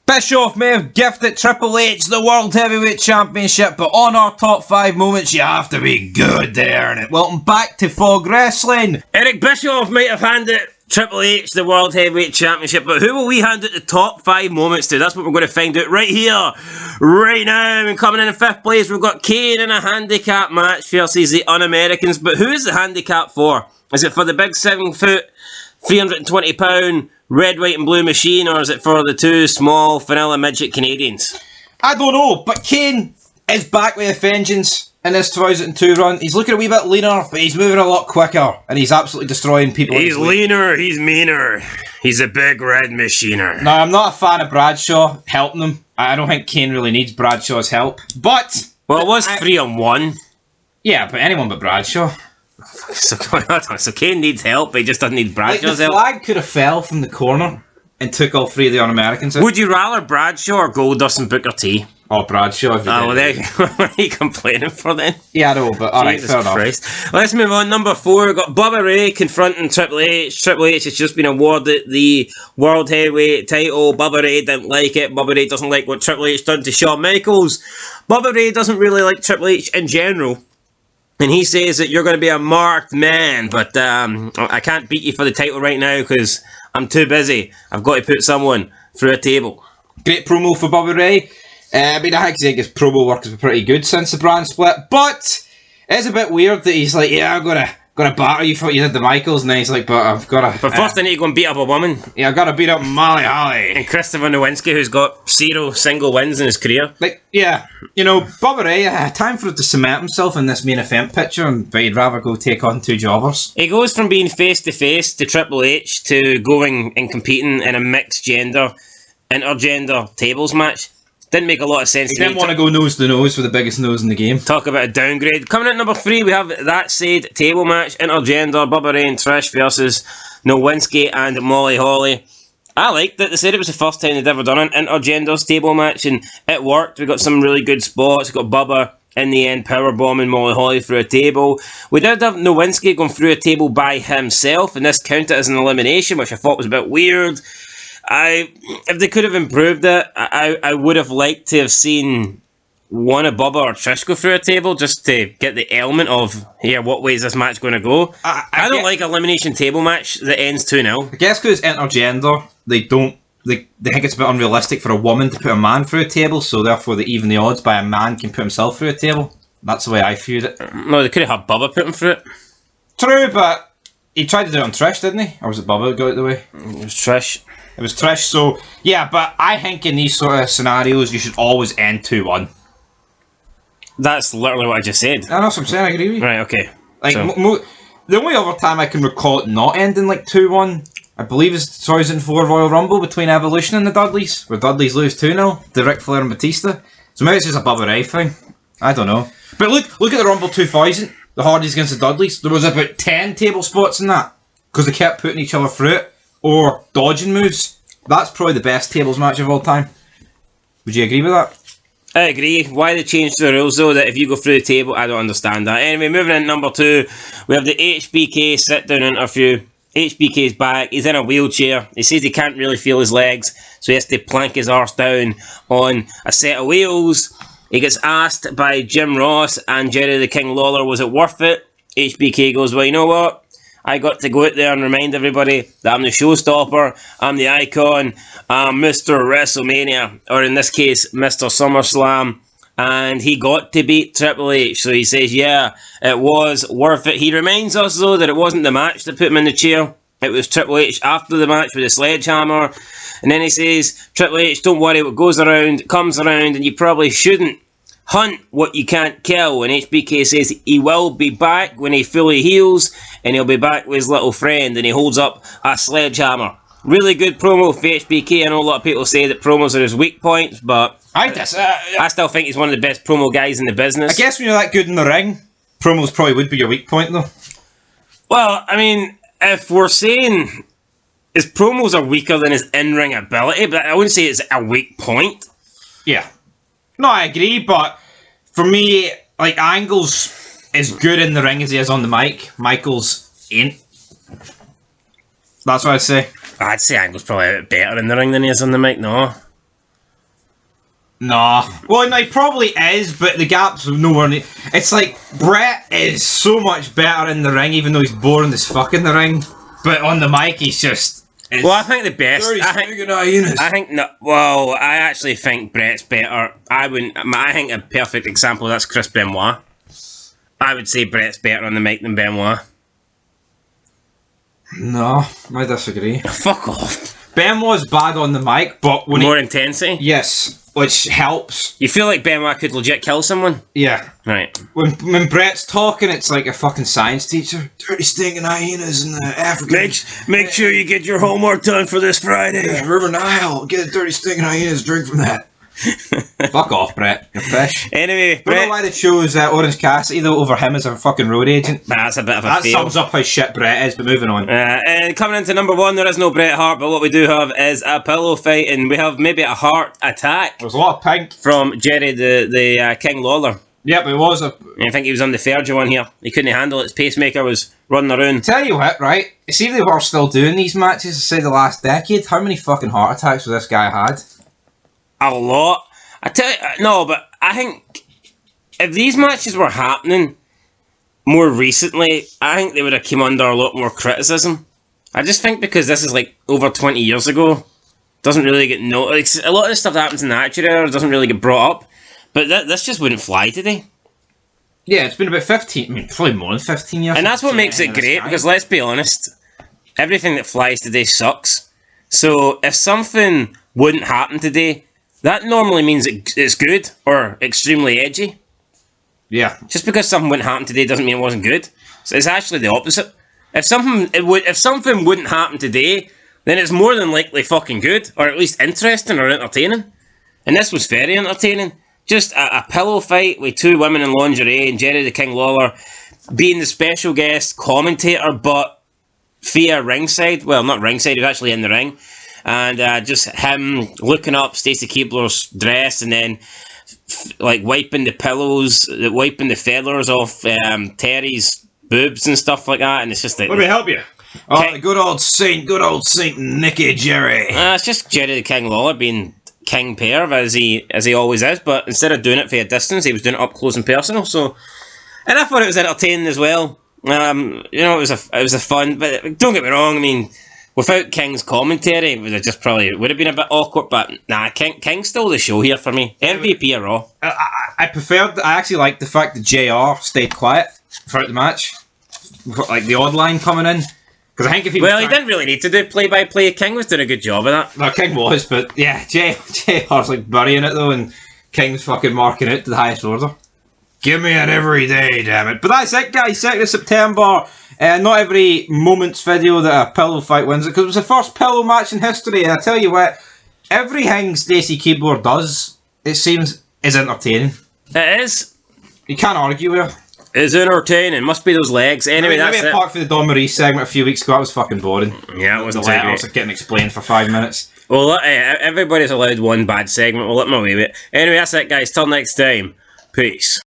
Bischoff may have gifted Triple H the World Heavyweight Championship, but on our top 5 moments, you have to be good to earn it. Welcome back to Fog Wrestling. Eric Bischoff might have handed Triple H the World Heavyweight Championship, but who will we hand it the top 5 moments to? That's what we're going to find out right here, right now. And coming in 5th place, we've got Kane in a handicap match versus the Un-Americans. But who is the handicap for? Is it for the big 7 foot, 320 pound red, white and blue machine, or is it for the 2 small vanilla midget Canadians? I don't know, but Kane is back with a vengeance in this 2002 run. He's looking a wee bit leaner, but he's moving a lot quicker, and he's absolutely destroying people. He's leaner, he's meaner. He's a big red machiner. Now, I'm not a fan of Bradshaw helping him. I don't think Kane really needs Bradshaw's help, but... Well, it was 3-on-1. Yeah, but anyone but Bradshaw. So Kane needs help, but he just doesn't need Bradshaw's help. The flag could have fell from the corner and took all 3 of the Un-Americans out. Would you rather Bradshaw or Goldust and Booker T? Oh, Bradshaw. Oh, well, there you go. What are you complaining for then? Yeah, I know, but alright, fair enough. Let's move on. Number 4, we've got Bubba Ray confronting Triple H. Triple H has just been awarded the World Heavyweight title. Bubba Ray didn't like it. Bubba Ray doesn't like what Triple H done to Shawn Michaels. Bubba Ray doesn't really like Triple H in general. And he says that you're going to be a marked man, but I can't beat you for the title right now because I'm too busy. I've got to put someone through a table. Great promo for Bubba Ray. I mean, I think his promo work has been pretty good since the brand split, but it's a bit weird that he's like, yeah, I'm gonna batter you for what you did to Michaels, and then he's like, but I've got to... But first I need to go and beat up a woman. Yeah, I've got to beat up Molly Holly. And Christopher Nowinski, who's got 0 single wins in his career. Like, yeah, you know, Bubba Ray, time for him to cement himself in this main event picture, but he'd rather go take on 2 jobbers. He goes from being face-to-face to Triple H to going and competing in a mixed gender, intergender tables match. Didn't make a lot of sense to me. He didn't want to go nose to nose for the biggest nose in the game. Talk about a downgrade. Coming in at number 3, we have That Said table match, intergender, Bubba Ray and Trish versus Nowinski and Molly Holly. I liked it. They said it was the first time they'd ever done an intergender table match, and it worked. We got some really good spots. We got Bubba in the end powerbombing Molly Holly through a table. We did have Nowinski going through a table by himself, and this counted as an elimination, which I thought was a bit weird. If they could have improved it, I would have liked to have seen one of Bubba or Trish go through a table just to get the element of, here, what way is this match going to go? I don't like elimination table match that ends 2-0. I guess because it's intergender, they think it's a bit unrealistic for a woman to put a man through a table, so therefore they even the odds by a man can put himself through a table. That's the way I viewed it. No, they could have had Bubba put him through it. True, but he tried to do it on Trish, didn't he? Or was it Bubba that got out of the way? It was Trish. It was Trish, so yeah, but I think in these sort of scenarios you should always end 2-1. That's literally what I just said. I know what I'm saying, I agree with you. Right, okay. Like, the only other time I can recall it not ending like 2-1, I believe is 2004 Royal Rumble between Evolution and the Dudleys, where Dudleys lose 2-0 to Ric Flair and Batista. So maybe it's just a Bubba Ray thing. I don't know. But look at the Rumble 2000, the Hardys against the Dudleys. There was about 10 table spots in that, because they kept putting each other through it. Or dodging moves. That's probably the best tables match of all time. Would you agree with that? I agree. Why they changed the rules though, that if you go through the table, I don't understand that. Anyway, moving in number 2, we have the HBK sit-down interview. HBK's back, he's in a wheelchair. He says he can't really feel his legs, so he has to plank his arse down on a set of wheels. He gets asked by Jim Ross and Jerry the King Lawler, was it worth it? HBK goes, well, you know what? I got to go out there and remind everybody that I'm the showstopper, I'm the icon, I'm Mr. WrestleMania, or in this case, Mr. SummerSlam, and he got to beat Triple H, so he says, yeah, it was worth it. He reminds us, though, that it wasn't the match that put him in the chair, it was Triple H after the match with a sledgehammer, and then he says, Triple H, don't worry, what goes around, comes around, and you probably shouldn't hunt what you can't kill. And HBK says he will be back when he fully heals, and he'll be back with his little friend, and he holds up a sledgehammer. Really good promo for HBK. I know a lot of people say that promos are his weak points, but I still think he's one of the best promo guys in the business. I guess when you're that good in the ring, promos probably would be your weak point, though. Well, I mean, if we're saying his promos are weaker than his in-ring ability, but I wouldn't say it's a weak point. Yeah. No, I agree, but for me, like, Angle's as good in the ring as he is on the mic. Michaels ain't. That's what I'd say. I'd say Angle's probably a bit better in the ring than he is on the mic, no. Nah. Well, no, he probably is, but the gap's nowhere near. It's like, Brett is so much better in the ring, even though he's boring as fuck in the ring. But on the mic, he's just... Well, I think the best... I actually think Brett's better. I think a perfect example of that's Chris Benoit. I would say Brett's better on the mic than Benoit. No, I disagree. Fuck off. Benoit's bad on the mic, but when more intensity? Yes, which helps. You feel like Benoit could legit kill someone? Yeah. Right. When Brett's talking, it's like a fucking science teacher. Dirty stinking hyenas in the African... Make sure you get your homework done for this Friday. Yeah, River Nile. Get a dirty stinking hyenas, drink from that. Fuck off, Brett. You're fish. Anyway, I don't know why they chose Orange Cassidy though over him as a fucking road agent. That's a bit of a That fail. sums up how shit Brett is, but moving on. And coming into number 1, there is no Bret Hart, but what we do have is a pillow fight, and we have maybe a heart attack. There's a lot of pink. From Jerry the King Lawler. Yep, it was a... I think he was on the Fergie one here. He couldn't handle it. His pacemaker was running around. Tell you what, right? See if they were still doing these matches, say the last decade, how many fucking heart attacks was this guy had? A lot. I tell you, no, but I think if these matches were happening more recently, I think they would have come under a lot more criticism. I just think because this is like over 20 years ago, doesn't really get noticed. Like, a lot of the stuff that happens in the Attitude Era doesn't really get brought up, but this just wouldn't fly today. Yeah, it's been about 15, I mean, probably more than 15 years. And that's what makes it great, because let's be honest, everything that flies today sucks. So if something wouldn't happen today, that normally means it's good or extremely edgy. Yeah. Just because something wouldn't happen today doesn't mean it wasn't good. So it's actually the opposite. If something wouldn't happen today, then it's more than likely fucking good, or at least interesting or entertaining. And this was very entertaining. Just a pillow fight with 2 women in lingerie and Jerry the King Lawler being the special guest commentator, but via ringside. Well, not ringside, he was actually in the ring. And just him looking up STACY KEIBLER's dress and then like wiping the pillows, wiping the feathers off TERRI's boobs and stuff like that. And it's just like... Let me help you. Oh, good old Saint Nicky Jerry. It's just Jerry the King Lawler being King Perv as he always is, but instead of doing it via distance, he was doing it up close and personal. So, and I thought it was entertaining as well. It was a fun, but don't get me wrong. I mean, without King's commentary, it would have just probably would have been a bit awkward. But nah, King stole the show here for me. MVP of Raw. I actually liked the fact that JR stayed quiet throughout the match, like the odd line coming in. Because I think if he didn't really need to do play-by-play. King was doing a good job of that. No, King was, but yeah, JR's like burying it though, and King's fucking marking it to the highest order. Give me it every day, damn it. But that's it, guys. 2nd of September. Not every moment's video that a pillow fight wins it, because it was the first pillow match in history, and I tell you what, everything STACY KEIBLER does, it seems, is entertaining. It is. You can't argue with it. It's entertaining. Must be those legs. Anyway, that's it. Maybe apart from the Dawn Marie segment a few weeks ago, that was fucking boring. Yeah, it wasn't too great. Like getting explained for 5 minutes. Well, everybody's allowed one bad segment. We'll let them away with it. Anyway, that's it, guys. Till next time. Peace.